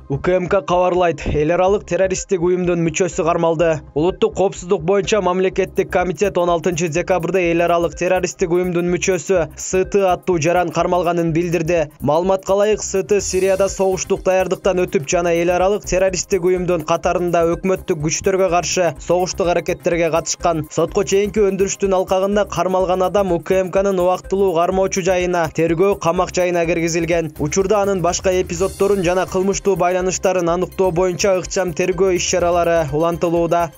УКМК кабарлайт, эл аралык террористтик уюмдун мүчөсү кармалды. Улуттук коопсуздук боюнча мамлекеттик комитет 16 декабрда эл аралык террористтик уюмдун мүчөсү СТ аттуу жаран кармалганын билдирди. Маалыматка ылайык, СТ Сирияда согуштук даярдыктан өтүп жана эл аралык террористтик уюмдун катарында өкмөттүк күчтөргө каршы согуштук аракеттерге катышкан. Сотко чейинки өндүрүштүн алкагында кармалган адам УКМКнын убактылуу кармоочу жайына, тергөө камак жайына киргизилген. Учурда анын башка эпизоддорун жана кылмыштуу байланыштарын аныктоо боюнча ыкчам тергөө иш-чаралары улантылууда.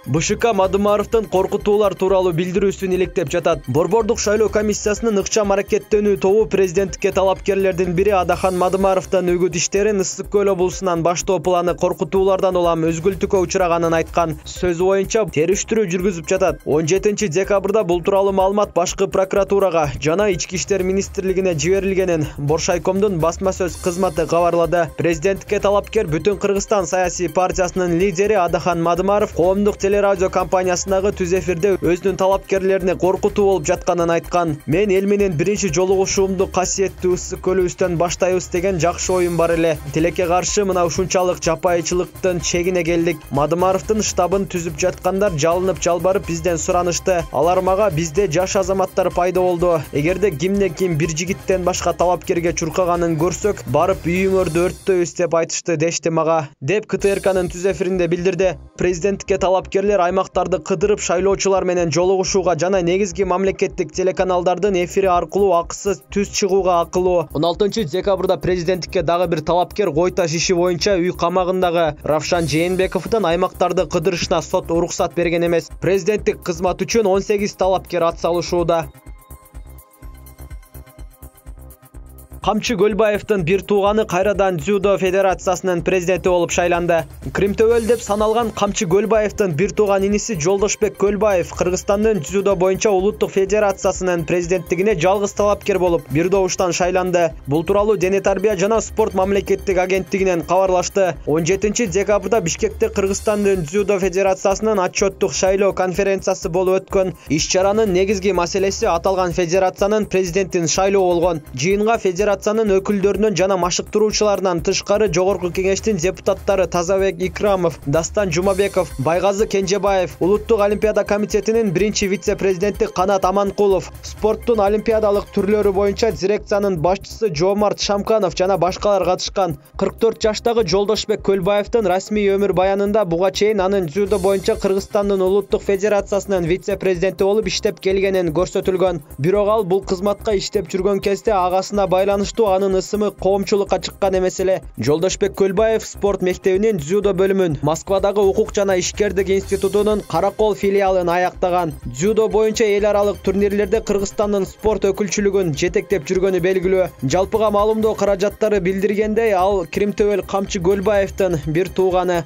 БШК Мадымаровдун коркутуулар тууралуу билдирүүсүн иликтеп жатат. Борбордук шайлоо комиссиясынын ыкчам аракеттенүү тобу президенттикке талапкерлердин бири Адахан Мадымаровдун үгүт иштерин Ысык көл облусунан баштоо планы коркутуулардан улам өзгүлтүккө учураганын айткан. Сөзү боюнча териштирүү жүргүзүп жатат. 17 декабрда бул тууралуу маалымат башкы прокуратурага жана Ички иштер министрлигине жиберилгенин Боршайкомдун басма сөз кызматы кабарлады. Президенттикке талапкер Бүтүн Кыргызстан саясий партиясынын лидери Адахан Мадымаров коомдук радио компаниясындагы түз эфирде өзүнүн талапкерлерине коркутуу болуп жатканын айткан. Мен эл менен биринчи жолугушуумду касиеттүү Ысык көлүбүздөн баштайбыз деген жакшы оюм бар эле. Тилекке каршы мына ушунчалык жапайычылыктын чегине келдик. Мадымаровдун штабын түзүп жаткандар жалынып жалбарып бизден суранышты. Алар мага бизде жаш азаматтар пайда болду. Эгерде кимде ким бир жигиттен башка талапкерге чуркаганын көрсөк, барып үйүңөрдү өрттөйбүз деп айтышты дешти мага, деп КТРКнын түз эфиринде билдирди. Президенттикке талапкер аймактарды кыдырып шайлоочулар менен жолугушууга жана негизги мамлекеттик телеканалдардын эфири аркылуу акысыз түз чыгууга акылуу. 16 декабрда президенттикке дагы бир талапкер кой таш иши боюнча үй камагындагы Равшан Жээнбековдун аймактарды кыдырышына сот уруксат берген эмес. Президенттик кызмат үчүн 18 талапкер ат салышууда. Камчы Көлбаевдин бир тууганы кайрадан дзюдо федерациясынын президенти болуп шайланды. Кримтөбөл деп саналган Камчы Көлбаевдин бир тууган иниси Жолдошбек Көлбаев Кыргызстандын дзюдо боюнча улуттук федерациясынын президенттигине жалгыз талапкер болуп бир добуштан шайланды. Бул тууралуу Дене тарбия жана спорт мамлекеттик агенттигинен кабарлашты. 17 декабрда Бишкекте Кыргызстандын дзюдо федерациясынын отчеттук шайлоо конференциясы болуп өткөн. Иш-чаранын негизги маселеси аталган федерациянын президентин шайлоо болгон. Жыйынга федерациянын өкүлдөрүнөн жана машыктыруучуларынан тышкары жогорку кеңештин депутаттары Тазабек Икрамов, Дастан Жумабеков, Байгазы Кенжебаев, Улуттук олимпиада комитетинин биринчи вице-президенти Канат Аманкулов, спорттун олимпиадалык түрлөрү боюнча дирекциянын башчысы Жомарт Шамканов жана башкалар катышкан. 44 жаштагы Жолдошбек Көлбаевдин расмий өмүр баянында буга чейин анын дзюдо боюнча Кыргызстандын улуттук федерациясынын вице-президенти болуп иштеп келгенин көрсөтүлгөн. Бирок ал бул кызматка иштеп жүргөн кезде агасына байланыштуу анын ысымы коомчулукка чыккан эмес эле. Жолдошбек Көлбаев спорт мектебинин дзюдо бөлүмүн, Москвадагы укук жана ишкердик институтунун Каракол филиалын аяктаган. Дзюдо боюнча эл аралык турнирлерде Кыргызстандын спорт өкүлчүлүгүн жетектеп жүргөнү белгилүү. Жалпыга маалымдоо каражаттары билдиргендей, ал Кримтөбөл Камчы Көлбаевдин бир тууганы.